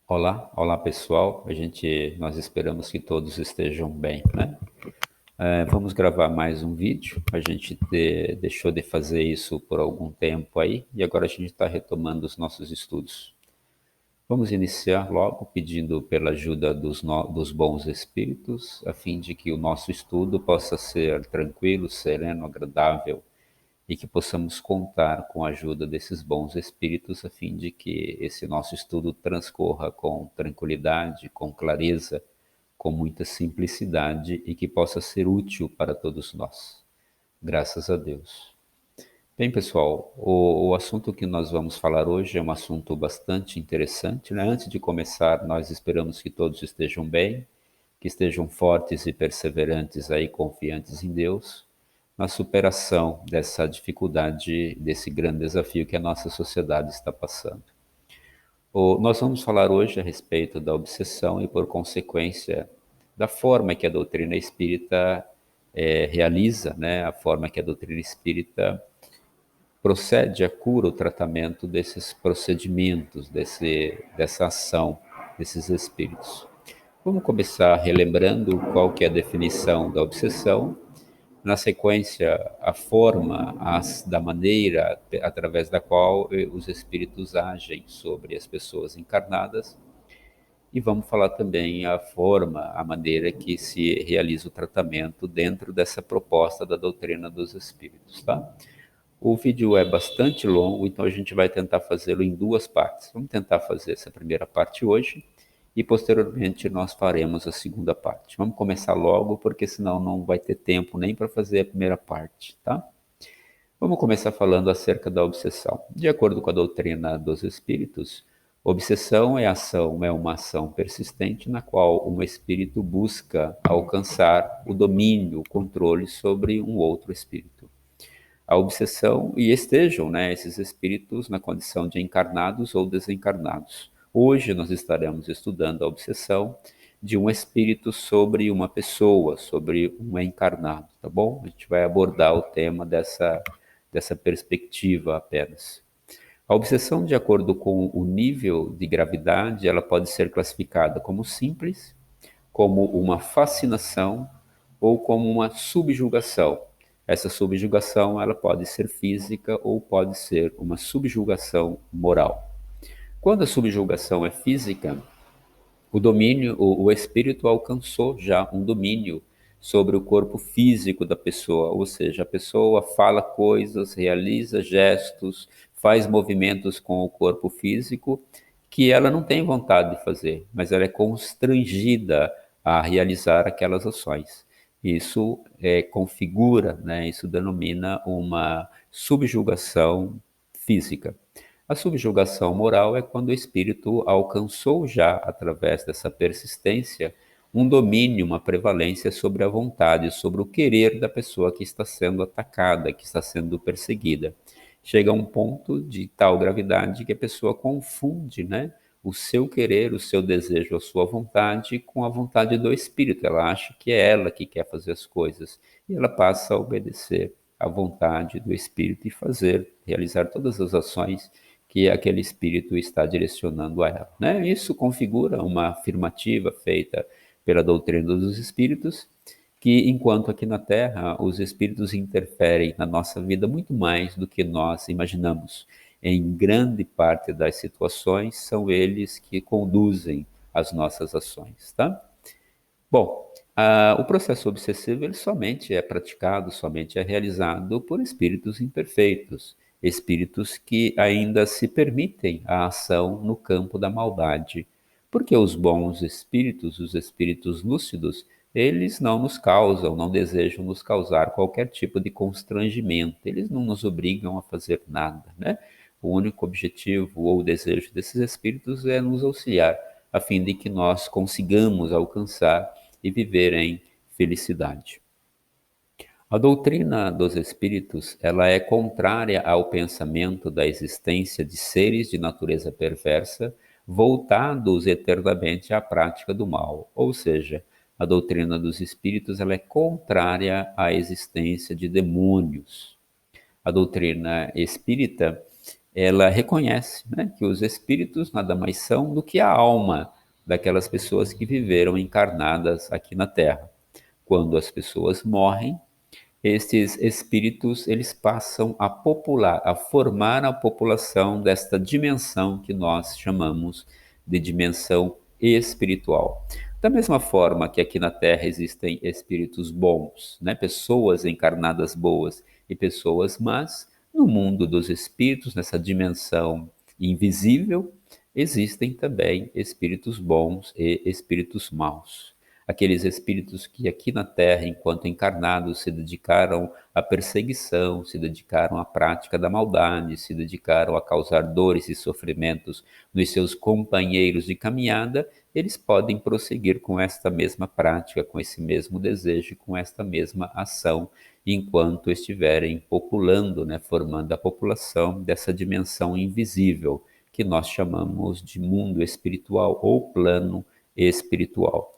Olá pessoal. Nós esperamos que todos estejam bem, né? Vamos gravar mais um vídeo. Deixou de fazer isso por algum tempo aí e agora a gente está retomando os nossos estudos. Vamos iniciar logo pedindo pela ajuda dos bons espíritos, a fim de que o nosso estudo possa ser tranquilo, sereno, agradável e que possamos contar com a ajuda desses bons espíritos a fim de que esse nosso estudo transcorra com tranquilidade, com clareza, com muita simplicidade e que possa ser útil para todos nós. Graças a Deus. Bem, pessoal, o assunto que nós vamos falar hoje é um assunto bastante interessante, né? Antes de começar, nós esperamos que todos estejam bem, que estejam fortes e perseverantes aí, confiantes em Deus, na superação dessa dificuldade, desse grande desafio que a nossa sociedade está passando. Nós vamos falar hoje a respeito da obsessão e, por consequência, da forma que a doutrina espírita realiza, né? A forma que a doutrina espírita procede à cura, o tratamento desses procedimentos, dessa ação desses espíritos. Vamos começar relembrando qual que é a definição da obsessão, na sequência, a forma, da maneira através da qual os espíritos agem sobre as pessoas encarnadas, e vamos falar também a forma, a maneira que se realiza o tratamento dentro dessa proposta da doutrina dos espíritos, tá? O vídeo é bastante longo, então a gente vai tentar fazê-lo em duas partes. Vamos tentar fazer essa primeira parte hoje e posteriormente nós faremos a segunda parte. Vamos começar logo, porque senão não vai ter tempo nem para fazer a primeira parte, tá? Vamos começar falando acerca da obsessão. De acordo com a doutrina dos espíritos, obsessão é uma ação persistente na qual um espírito busca alcançar o domínio, o controle sobre um outro espírito. A obsessão, e estejam, né, esses espíritos na condição de encarnados ou desencarnados. Hoje nós estaremos estudando a obsessão de um espírito sobre uma pessoa, sobre um encarnado, tá bom? A gente vai abordar o tema dessa perspectiva apenas. A obsessão, de acordo com o nível de gravidade, ela pode ser classificada como simples, como uma fascinação ou como uma subjugação. Essa subjugação ela pode ser física ou pode ser uma subjugação moral. Quando a subjugação é física, o espírito alcançou já um domínio sobre o corpo físico da pessoa, ou seja, a pessoa fala coisas, realiza gestos, faz movimentos com o corpo físico que ela não tem vontade de fazer, mas ela é constrangida a realizar aquelas ações. Isso configura, né, isso denomina uma subjugação física. A subjugação moral é quando o espírito alcançou já, através dessa persistência, um domínio, uma prevalência sobre a vontade, sobre o querer da pessoa que está sendo atacada, que está sendo perseguida. Chega a um ponto de tal gravidade que a pessoa confunde, né, o seu querer, o seu desejo, a sua vontade com a vontade do espírito. Ela acha que é ela que quer fazer as coisas e ela passa a obedecer à vontade do espírito e realizar todas as ações que aquele espírito está direcionando a ela, né? Isso configura uma afirmativa feita pela doutrina dos espíritos, que enquanto aqui na Terra os espíritos interferem na nossa vida muito mais do que nós imaginamos. Em grande parte das situações são eles que conduzem as nossas ações, tá? Bom, o processo obsessivo ele somente é praticado, somente é realizado por espíritos imperfeitos, espíritos que ainda se permitem a ação no campo da maldade, porque os bons espíritos, os espíritos lúcidos, eles não nos causam, não desejam nos causar qualquer tipo de constrangimento, eles não nos obrigam a fazer nada, né? O único objetivo ou desejo desses espíritos é nos auxiliar, a fim de que nós consigamos alcançar e viver em felicidade. A doutrina dos espíritos, ela é contrária ao pensamento da existência de seres de natureza perversa voltados eternamente à prática do mal, ou seja, a doutrina dos espíritos ela é contrária à existência de demônios. A doutrina espírita ela reconhece, né, que os espíritos nada mais são do que a alma daquelas pessoas que viveram encarnadas aqui na Terra. Quando as pessoas morrem, estes espíritos eles passam a popular, a formar a população desta dimensão que nós chamamos de dimensão espiritual. Da mesma forma que aqui na Terra existem espíritos bons, né, pessoas encarnadas boas e pessoas más, no mundo dos espíritos, nessa dimensão invisível, existem também espíritos bons e espíritos maus. Aqueles espíritos que aqui na Terra, enquanto encarnados, se dedicaram à perseguição, se dedicaram à prática da maldade, se dedicaram a causar dores e sofrimentos nos seus companheiros de caminhada, eles podem prosseguir com esta mesma prática, com esse mesmo desejo, com esta mesma ação, enquanto estiverem populando, né, formando a população dessa dimensão invisível, que nós chamamos de mundo espiritual ou plano espiritual.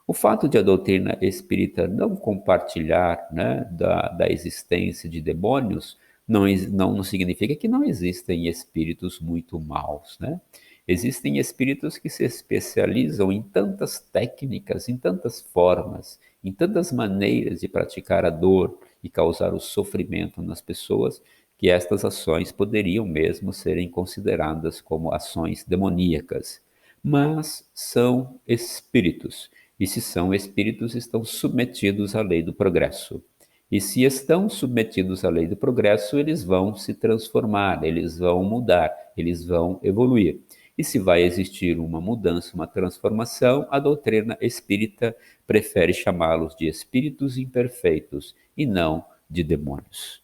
O fato de a doutrina espírita não compartilhar, né, da existência de demônios não significa que não existem espíritos muito maus, né? Existem espíritos que se especializam em tantas técnicas, em tantas formas, em tantas maneiras de praticar a dor e causar o sofrimento nas pessoas, que estas ações poderiam mesmo serem consideradas como ações demoníacas. Mas são espíritos. E se são espíritos, estão submetidos à lei do progresso. E se estão submetidos à lei do progresso, eles vão se transformar, eles vão mudar, eles vão evoluir. E se vai existir uma mudança, uma transformação, a doutrina espírita prefere chamá-los de espíritos imperfeitos e não de demônios.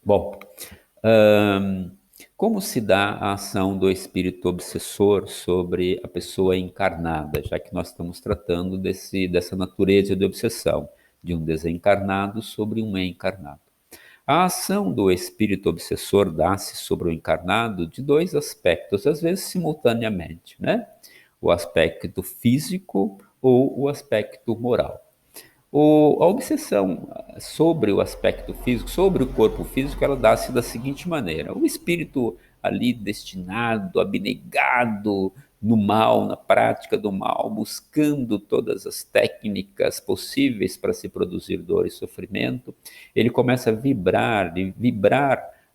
Bom, hum, como se dá a ação do espírito obsessor sobre a pessoa encarnada, já que nós estamos tratando dessa natureza de obsessão, de um desencarnado sobre um encarnado? A ação do espírito obsessor dá-se sobre o encarnado de dois aspectos, às vezes simultaneamente, né? O aspecto físico ou o aspecto moral. A obsessão sobre o aspecto físico, sobre o corpo físico, ela dá-se da seguinte maneira: o espírito ali destinado, abnegado no mal, na prática do mal, buscando todas as técnicas possíveis para se produzir dor e sofrimento, ele começa a vibrar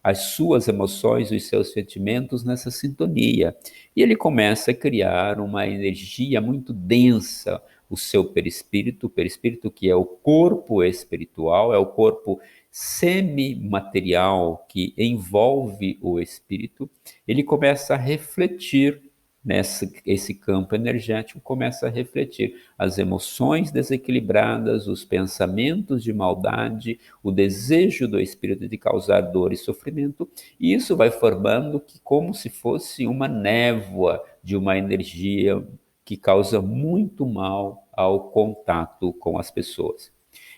as suas emoções, os seus sentimentos nessa sintonia. E ele começa a criar uma energia muito densa, o perispírito que é o corpo espiritual, é o corpo semimaterial que envolve o espírito, ele começa a refletir esse campo energético, começa a refletir as emoções desequilibradas, os pensamentos de maldade, o desejo do espírito de causar dor e sofrimento, e isso vai formando que como se fosse uma névoa de uma energia que causa muito mal ao contato com as pessoas.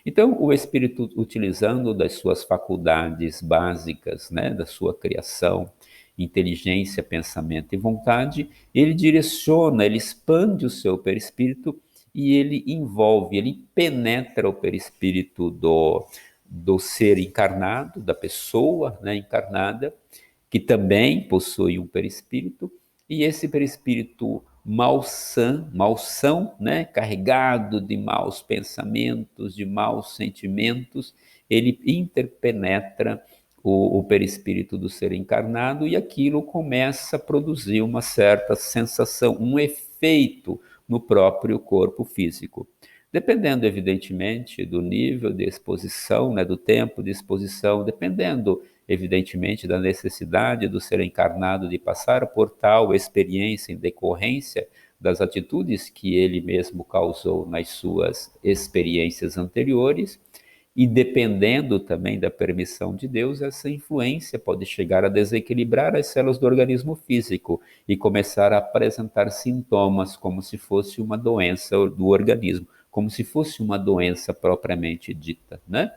Então, o espírito, utilizando das suas faculdades básicas, né, da sua criação, inteligência, pensamento e vontade, ele direciona, ele expande o seu perispírito e ele envolve, ele penetra o perispírito do ser encarnado, da pessoa, né, encarnada, que também possui um perispírito, e esse perispírito malsão, né, carregado de maus pensamentos, de maus sentimentos, ele interpenetra o perispírito do ser encarnado e aquilo começa a produzir uma certa sensação, um efeito no próprio corpo físico. Dependendo, evidentemente, do nível de exposição, né, do tempo de exposição, dependendo, evidentemente, da necessidade do ser encarnado de passar por tal experiência em decorrência das atitudes que ele mesmo causou nas suas experiências anteriores, e dependendo também da permissão de Deus, essa influência pode chegar a desequilibrar as células do organismo físico e começar a apresentar sintomas como se fosse uma doença do organismo, como se fosse uma doença propriamente dita, né?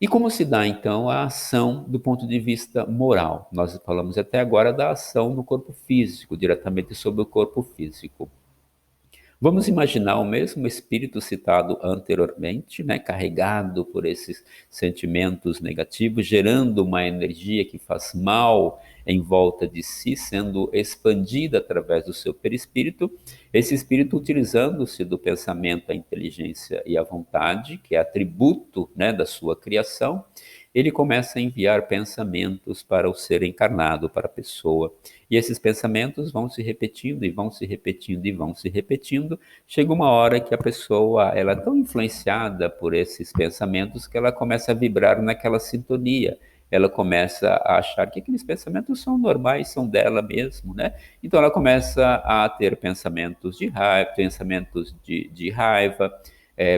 E como se dá, então, a ação do ponto de vista moral? Nós falamos até agora da ação no corpo físico, diretamente sobre o corpo físico. Vamos imaginar o mesmo espírito citado anteriormente, né, carregado por esses sentimentos negativos, gerando uma energia que faz mal em volta de si, sendo expandida através do seu perispírito. Esse espírito utilizando-se do pensamento, a inteligência e a vontade, que é atributo, né, da sua criação, ele começa a enviar pensamentos para o ser encarnado, para a pessoa. E esses pensamentos vão se repetindo e vão se repetindo e vão se repetindo. Chega uma hora que a pessoa ela é tão influenciada por esses pensamentos que ela começa a vibrar naquela sintonia. Ela começa a achar que aqueles pensamentos são normais, são dela mesmo, né? Então ela começa a ter pensamentos de raiva,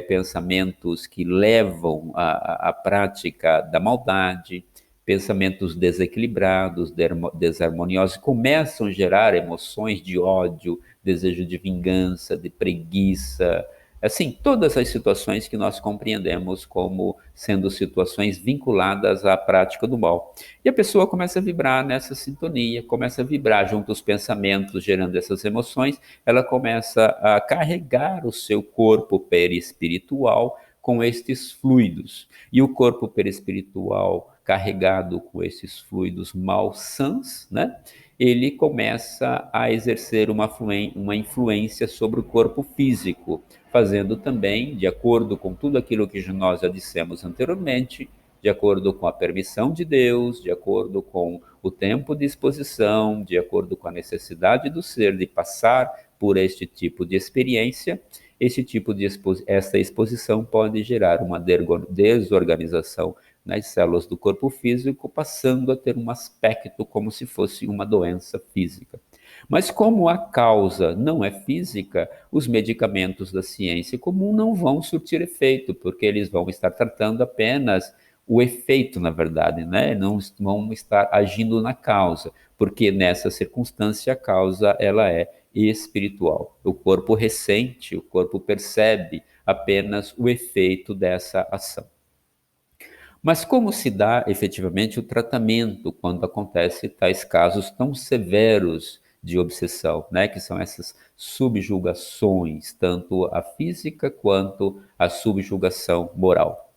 pensamentos que levam à prática da maldade, pensamentos desequilibrados, desarmoniosos, começam a gerar emoções de ódio, desejo de vingança, de preguiça, assim, todas as situações que nós compreendemos como sendo situações vinculadas à prática do mal. E a pessoa começa a vibrar nessa sintonia, começa a vibrar junto aos pensamentos, gerando essas emoções, ela começa a carregar o seu corpo perispiritual com estes fluidos. E o corpo perispiritual carregado com esses fluidos malsãs, né? Ele começa a exercer uma influência sobre o corpo físico, fazendo também, de acordo com tudo aquilo que nós já dissemos anteriormente, de acordo com a permissão de Deus, de acordo com o tempo de exposição, de acordo com a necessidade do ser de passar por este tipo de experiência, esta exposição pode gerar uma desorganização nas células do corpo físico, passando a ter um aspecto como se fosse uma doença física. Mas como a causa não é física, os medicamentos da ciência comum não vão surtir efeito, porque eles vão estar tratando apenas o efeito, na verdade, né? Não vão estar agindo na causa, porque nessa circunstância a causa ela é espiritual. O corpo ressente, o corpo percebe apenas o efeito dessa ação. Mas como se dá efetivamente o tratamento quando acontece tais casos tão severos de obsessão, né? Que são essas subjugações, tanto a física quanto a subjugação moral.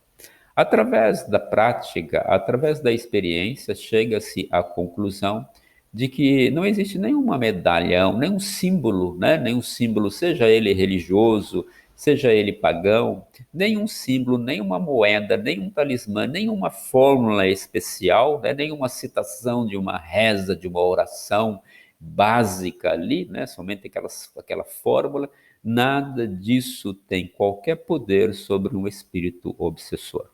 Através da prática, através da experiência, chega-se à conclusão de que não existe nenhuma medalhão, nenhum símbolo, né? Nenhum símbolo, seja ele religioso, seja ele pagão, nenhum símbolo, nenhuma moeda, nenhum talismã, nenhuma fórmula especial, né? Nenhuma citação de uma reza, de uma oração básica ali, né? Somente aquela fórmula, nada disso tem qualquer poder sobre um espírito obsessor.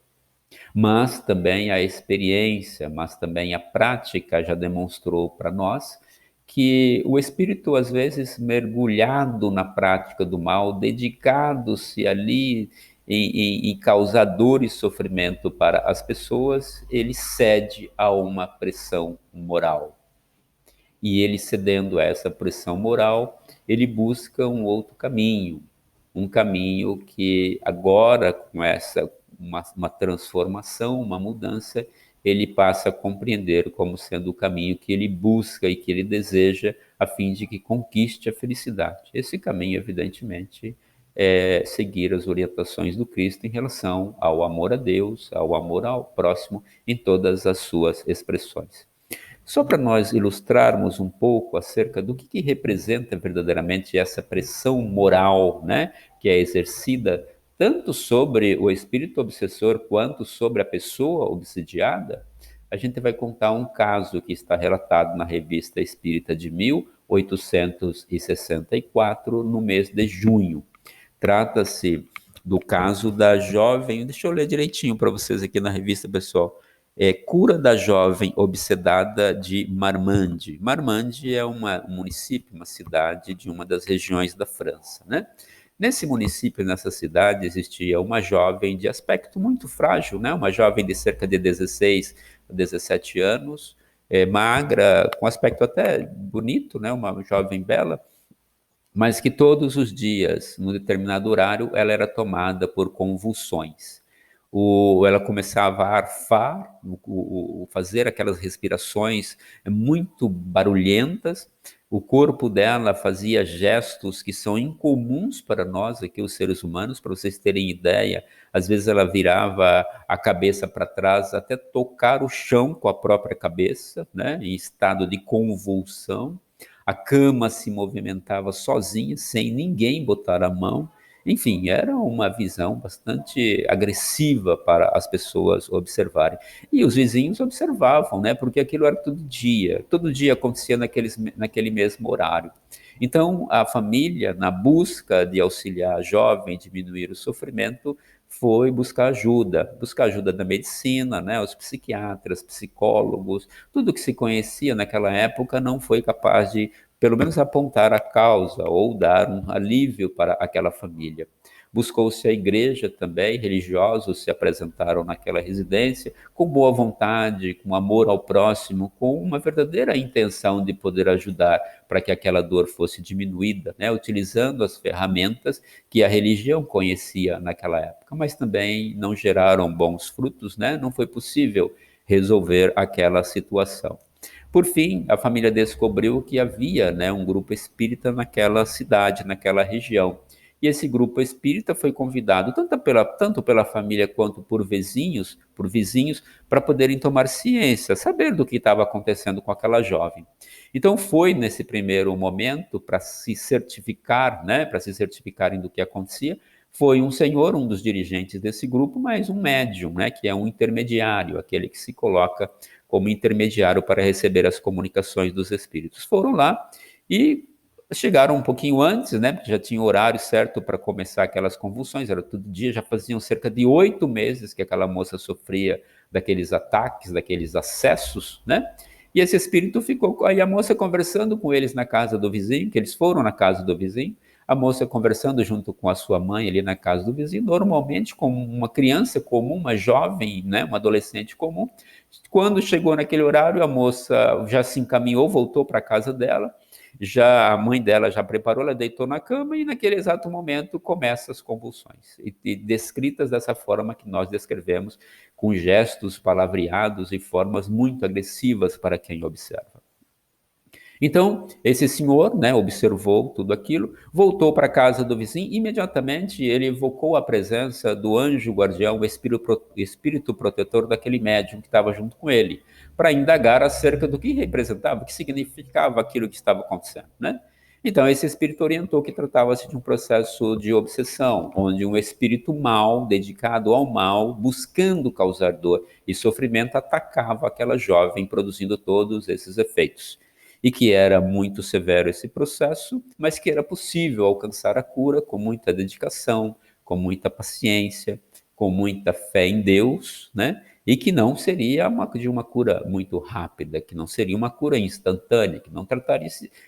Mas também a experiência, mas também a prática já demonstrou para nós que o espírito, às vezes, mergulhado na prática do mal, dedicado-se ali em causar dor e sofrimento para as pessoas, ele cede a uma pressão moral. E ele cedendo a essa pressão moral, ele busca um caminho que agora, com uma transformação, uma mudança, ele passa a compreender como sendo o caminho que ele busca e que ele deseja, a fim de que conquiste a felicidade. Esse caminho, evidentemente, é seguir as orientações do Cristo em relação ao amor a Deus, ao amor ao próximo, em todas as suas expressões. Só para nós ilustrarmos um pouco acerca do que representa verdadeiramente essa pressão moral, né, que é exercida tanto sobre o espírito obsessor quanto sobre a pessoa obsidiada, a gente vai contar um caso que está relatado na Revista Espírita de 1864, no mês de junho. Trata-se do caso da jovem, deixa eu ler direitinho para vocês aqui na revista, pessoal. Cura da jovem obsedada de Marmande. Marmande é um município, uma cidade de uma das regiões da França, né? Nesse município, nessa cidade, existia uma jovem de aspecto muito frágil, né? Uma jovem de cerca de 16 a 17 anos, magra, com aspecto até bonito, né? Uma jovem bela, mas que todos os dias, num determinado horário, ela era tomada por convulsões. Ela começava a arfar, fazer aquelas respirações muito barulhentas, O corpo dela fazia gestos que são incomuns para nós aqui, os seres humanos, para vocês terem ideia. Às vezes ela virava a cabeça para trás até tocar o chão com a própria cabeça, né, em estado de convulsão. A cama se movimentava sozinha, sem ninguém botar a mão. Enfim, era uma visão bastante agressiva para as pessoas observarem. E os vizinhos observavam, né? Porque aquilo era todo dia acontecia naquele mesmo horário. Então, a família, na busca de auxiliar a jovem, diminuir o sofrimento, foi buscar ajuda da medicina, né? Os psiquiatras, psicólogos, tudo que se conhecia naquela época não foi capaz de, pelo menos, apontar a causa ou dar um alívio para aquela família. Buscou-se a igreja também, religiosos se apresentaram naquela residência com boa vontade, com amor ao próximo, com uma verdadeira intenção de poder ajudar para que aquela dor fosse diminuída, né, utilizando as ferramentas que a religião conhecia naquela época, mas também não geraram bons frutos, né? Não foi possível resolver aquela situação. Por fim, a família descobriu que havia, né, um grupo espírita naquela cidade, naquela região. E esse grupo espírita foi convidado tanto pela família quanto por vizinhos, para poderem tomar ciência, saber do que estava acontecendo com aquela jovem. Então foi nesse primeiro momento para se certificar, né, para se certificarem do que acontecia, foi um senhor, um dos dirigentes desse grupo, mas um médium, né, que é um intermediário, aquele que se coloca como intermediário para receber as comunicações dos espíritos. Foram lá e chegaram um pouquinho antes, né? Porque já tinha o horário certo para começar aquelas convulsões, era todo dia, já faziam cerca de 8 meses que aquela moça sofria daqueles ataques, daqueles acessos, né? E esse espírito ficou, aí a moça conversando com eles na casa do vizinho, que eles foram na casa do vizinho, a moça conversando junto com a sua mãe ali na casa do vizinho, normalmente como uma criança comum, uma jovem, né, uma adolescente comum. Quando chegou naquele horário, a moça já se encaminhou, voltou para a casa dela, já a mãe dela já preparou, ela deitou na cama e naquele exato momento começam as convulsões, e descritas dessa forma que nós descrevemos, com gestos palavreados e formas muito agressivas para quem observa. Então, esse senhor, né, observou tudo aquilo, voltou para a casa do vizinho, imediatamente ele evocou a presença do anjo guardião, o espírito protetor daquele médium que estava junto com ele, para indagar acerca do que representava, o que significava aquilo que estava acontecendo, né? Então, esse espírito orientou que tratava-se de um processo de obsessão, onde um espírito mau, dedicado ao mal, buscando causar dor e sofrimento, atacava aquela jovem, produzindo todos esses efeitos, e que era muito severo esse processo, mas que era possível alcançar a cura com muita dedicação, com muita paciência, com muita fé em Deus, né? E que não seria de uma cura muito rápida, que não seria uma cura instantânea,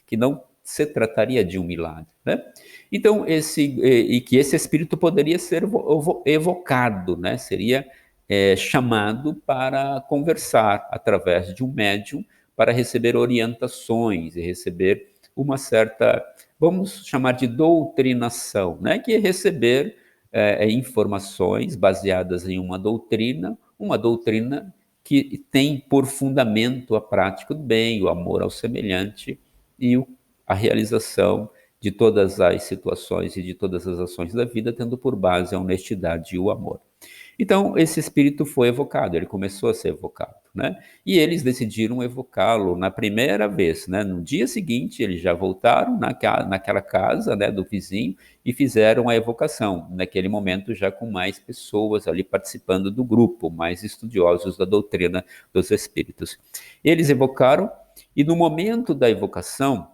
que não se trataria de um milagre, né? Então e que esse espírito poderia ser evocado, né? Seria chamado para conversar através de um médium, para receber orientações e receber uma certa, vamos chamar de doutrinação, né? Que é receber informações baseadas em uma doutrina que tem por fundamento a prática do bem, o amor ao semelhante e a realização de todas as situações e de todas as ações da vida, tendo por base a honestidade e o amor. Então, esse espírito foi evocado, ele começou a ser evocado, né? E eles decidiram evocá-lo na primeira vez, né? No dia seguinte, eles já voltaram naquela casa, né, do vizinho e fizeram a evocação. Naquele momento, já com mais pessoas ali participando do grupo, mais estudiosos da doutrina dos espíritos. Eles evocaram e no momento da evocação,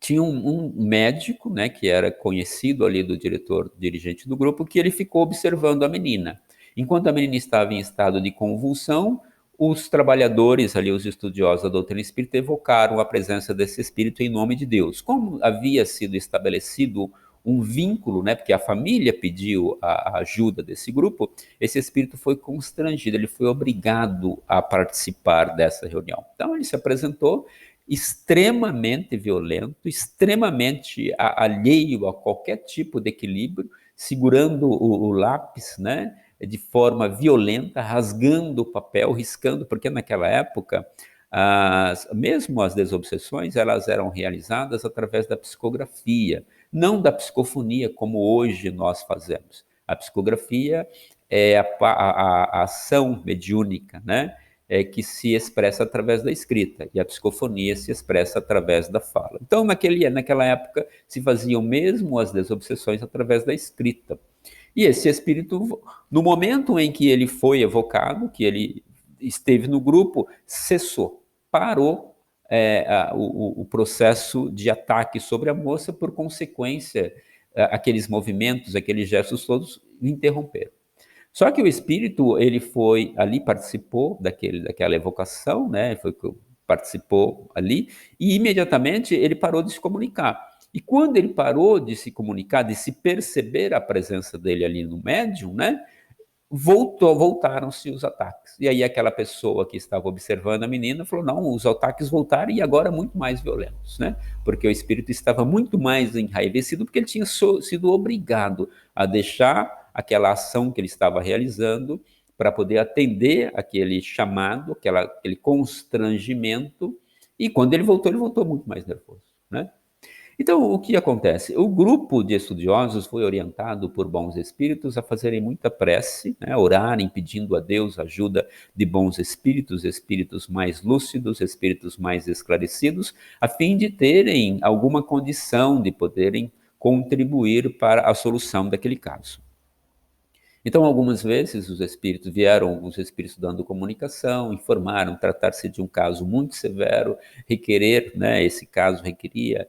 tinha um médico, né, que era conhecido ali do diretor, dirigente do grupo, que ele ficou observando a menina. Enquanto a menina estava em estado de convulsão, os trabalhadores ali, os estudiosos da doutrina espírita, evocaram a presença desse espírito em nome de Deus. Como havia sido estabelecido um vínculo, né, porque a família pediu a ajuda desse grupo, esse espírito foi constrangido, ele foi obrigado a participar dessa reunião. Então ele se apresentou extremamente violento, extremamente alheio a qualquer tipo de equilíbrio, segurando o lápis, né, de forma violenta, rasgando o papel, riscando, porque naquela época mesmo as desobsessões, elas eram realizadas através da psicografia, não da psicofonia, como hoje nós fazemos. A psicografia é a ação mediúnica, né? Que se expressa através da escrita, e a psicofonia se expressa através da fala. Então, naquela época, se faziam mesmo as desobsessões através da escrita. E esse espírito, no momento em que ele foi evocado, que ele esteve no grupo, cessou, parou o processo de ataque sobre a moça, por consequência, aqueles movimentos, aqueles gestos todos interromperam. Só que o espírito, ele foi ali, participou daquela evocação, né? Participou ali, e imediatamente ele parou de se comunicar. E quando ele parou de se comunicar, de se perceber a presença dele ali no médium, né? Voltaram-se os ataques. E aí aquela pessoa que estava observando a menina falou, não, os ataques voltaram e agora muito mais violentos, né? Porque o espírito estava muito mais enraivecido, porque ele tinha sido obrigado a deixar aquela ação que ele estava realizando para poder atender aquele chamado, aquele constrangimento, e quando ele voltou muito mais nervoso, né? Então, o que acontece? O grupo de estudiosos foi orientado por bons espíritos a fazerem muita prece, né, orarem, pedindo a Deus ajuda de bons espíritos, espíritos mais lúcidos, espíritos mais esclarecidos, a fim de terem alguma condição de poderem contribuir para a solução daquele caso. Então, algumas vezes os espíritos dando comunicação, informaram tratar-se de um caso muito severo, esse caso requeria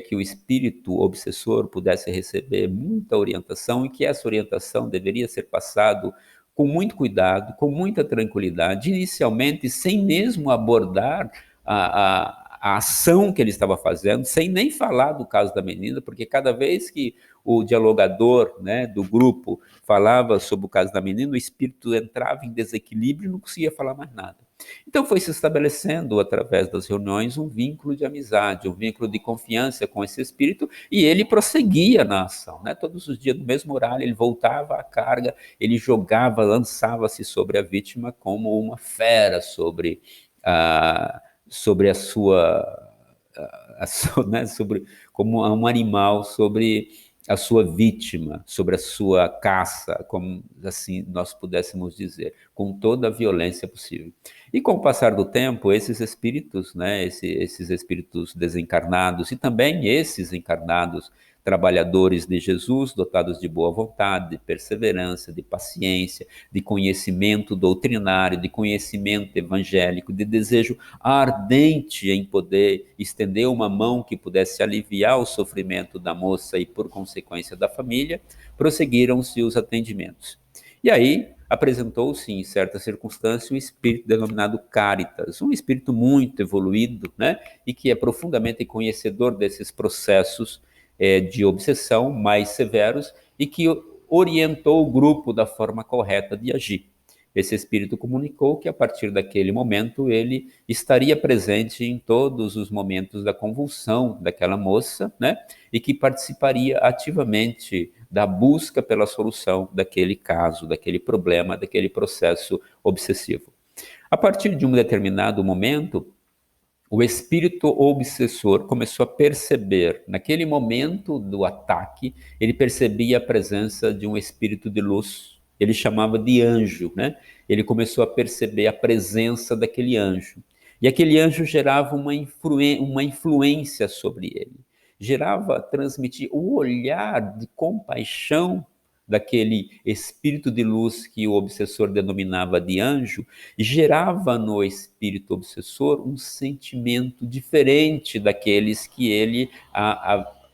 que o espírito obsessor pudesse receber muita orientação, e que essa orientação deveria ser passado com muito cuidado, com muita tranquilidade, inicialmente sem mesmo abordar a ação que ele estava fazendo, sem nem falar do caso da menina, porque cada vez que o dialogador, né, do grupo falava sobre o caso da menina, o espírito entrava em desequilíbrio e não conseguia falar mais nada. Então foi se estabelecendo, através das reuniões, um vínculo de amizade, um vínculo de confiança com esse espírito, e ele prosseguia na ação, né? Todos os dias, no mesmo horário, ele voltava à carga, ele jogava, lançava-se sobre a vítima como uma fera sobre a sua, né? Como um animal sobre a sua vítima, sobre a sua caça, como assim nós pudéssemos dizer, com toda a violência possível. E com o passar do tempo, esses espíritos, né, esses espíritos desencarnados, e também esses encarnados trabalhadores de Jesus, dotados de boa vontade, de perseverança, de paciência, de conhecimento doutrinário, de conhecimento evangélico, de desejo ardente em poder estender uma mão que pudesse aliviar o sofrimento da moça e, por consequência, da família, prosseguiram-se os atendimentos. E aí apresentou-se, em certa circunstância, um espírito denominado Caritas, um espírito muito evoluído, né, e que é profundamente conhecedor desses processos de obsessão mais severos, e que orientou o grupo da forma correta de agir. Esse espírito comunicou que, a partir daquele momento, ele estaria presente em todos os momentos da convulsão daquela moça, né? E que participaria ativamente da busca pela solução daquele caso, daquele problema, daquele processo obsessivo. A partir de um determinado momento, o espírito obsessor começou a perceber, naquele momento do ataque, ele percebia a presença de um espírito de luz, ele chamava de anjo, né? Ele começou a perceber a presença daquele anjo. E aquele anjo gerava uma influência sobre ele. Transmitia o olhar de compaixão daquele espírito de luz que o obsessor denominava de anjo, gerava no espírito obsessor um sentimento diferente daqueles que ele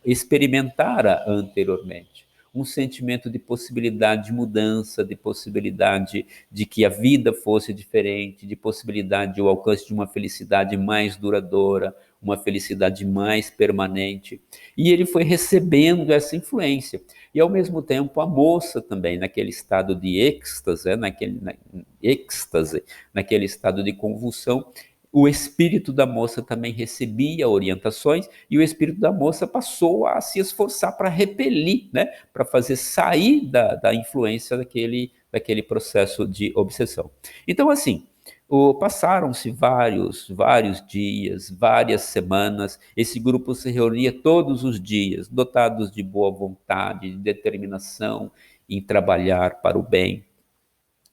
experimentara anteriormente. Um sentimento de possibilidade de mudança, de possibilidade de que a vida fosse diferente, de possibilidade de o alcance de uma felicidade mais duradoura, uma felicidade mais permanente. E ele foi recebendo essa influência. E, ao mesmo tempo, a moça também, naquele estado de êxtase, naquele estado de convulsão, o espírito da moça também recebia orientações, e o espírito da moça passou a se esforçar para repelir, né, para fazer sair da influência daquele processo de obsessão. Então, assim, Passaram-se vários dias, várias semanas. Esse grupo se reunia todos os dias, dotados de boa vontade, de determinação em trabalhar para o bem.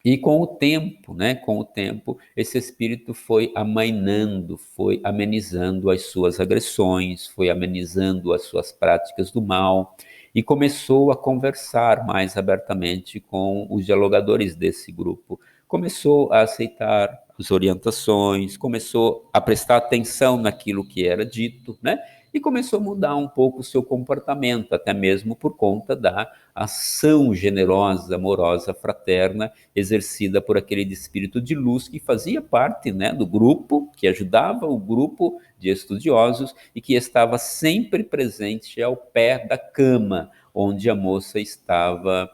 E com o tempo, né, com o tempo, esse espírito foi amainando, foi amenizando as suas agressões, foi amenizando as suas práticas do mal e começou a conversar mais abertamente com os dialogadores desse grupo. Começou a aceitar as orientações, começou a prestar atenção naquilo que era dito, né? E começou a mudar um pouco o seu comportamento, até mesmo por conta da ação generosa, amorosa, fraterna, exercida por aquele espírito de luz que fazia parte, né, do grupo, que ajudava o grupo de estudiosos e que estava sempre presente ao pé da cama onde a moça estava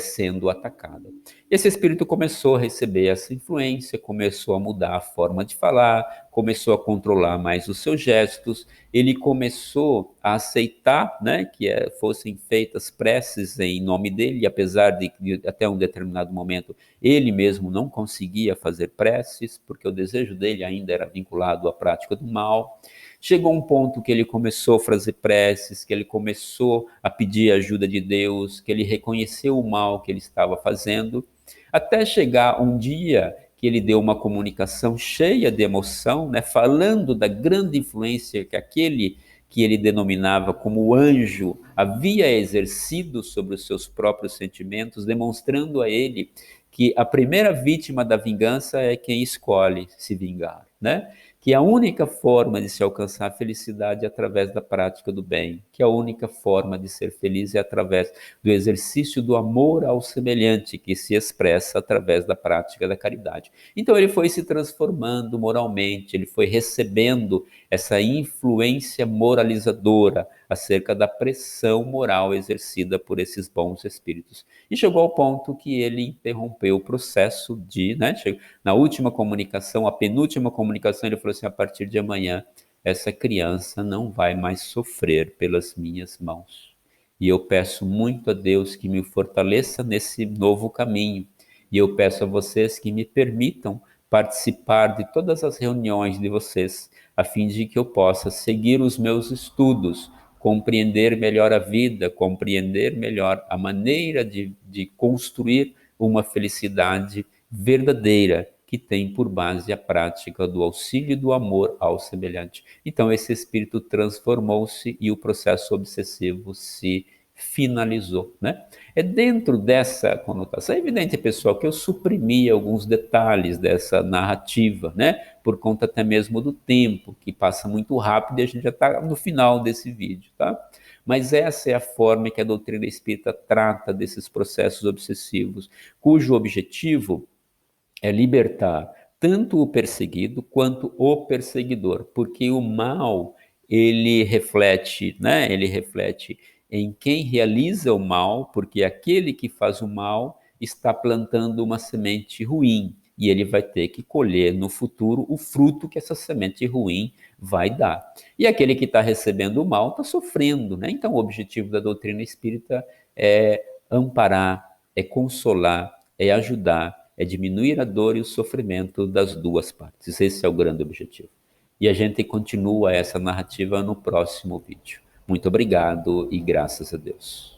sendo atacada. Esse espírito começou a receber essa influência, começou a mudar a forma de falar, começou a controlar mais os seus gestos, ele começou a aceitar, né, que fossem feitas preces em nome dele, apesar de até um determinado momento ele mesmo não conseguia fazer preces, porque o desejo dele ainda era vinculado à prática do mal. Chegou um ponto que ele começou a fazer preces, que ele começou a pedir a ajuda de Deus, que ele reconheceu o mal que ele estava fazendo, até chegar um dia que ele deu uma comunicação cheia de emoção, né, falando da grande influência que aquele que ele denominava como anjo havia exercido sobre os seus próprios sentimentos, demonstrando a ele que a primeira vítima da vingança é quem escolhe se vingar, né? Que a única forma de se alcançar a felicidade é através da prática do bem, que a única forma de ser feliz é através do exercício do amor ao semelhante, que se expressa através da prática da caridade. Então ele foi se transformando moralmente, ele foi recebendo essa influência moralizadora acerca da pressão moral exercida por esses bons espíritos. E chegou ao ponto que ele interrompeu o processo de, né, na última comunicação, a penúltima comunicação, ele falou assim: a partir de amanhã, essa criança não vai mais sofrer pelas minhas mãos. E eu peço muito a Deus que me fortaleça nesse novo caminho. E eu peço a vocês que me permitam participar de todas as reuniões de vocês, a fim de que eu possa seguir os meus estudos, compreender melhor a vida, compreender melhor a maneira de construir uma felicidade verdadeira, que tem por base a prática do auxílio e do amor ao semelhante. Então, esse espírito transformou-se e o processo obsessivo se finalizou, né? É dentro dessa conotação. É evidente, pessoal, que eu suprimi alguns detalhes dessa narrativa, né? Por conta até mesmo do tempo, que passa muito rápido e a gente já está no final desse vídeo, tá? Mas essa é a forma que a doutrina espírita trata desses processos obsessivos, cujo objetivo é libertar tanto o perseguido quanto o perseguidor, porque o mal ele reflete, né? Ele reflete em quem realiza o mal, porque aquele que faz o mal está plantando uma semente ruim e ele vai ter que colher no futuro o fruto que essa semente ruim vai dar. E aquele que está recebendo o mal está sofrendo, né? Então, o objetivo da doutrina espírita é amparar, é consolar, é ajudar, é diminuir a dor e o sofrimento das duas partes. Esse é o grande objetivo. E a gente continua essa narrativa no próximo vídeo. Muito obrigado e graças a Deus.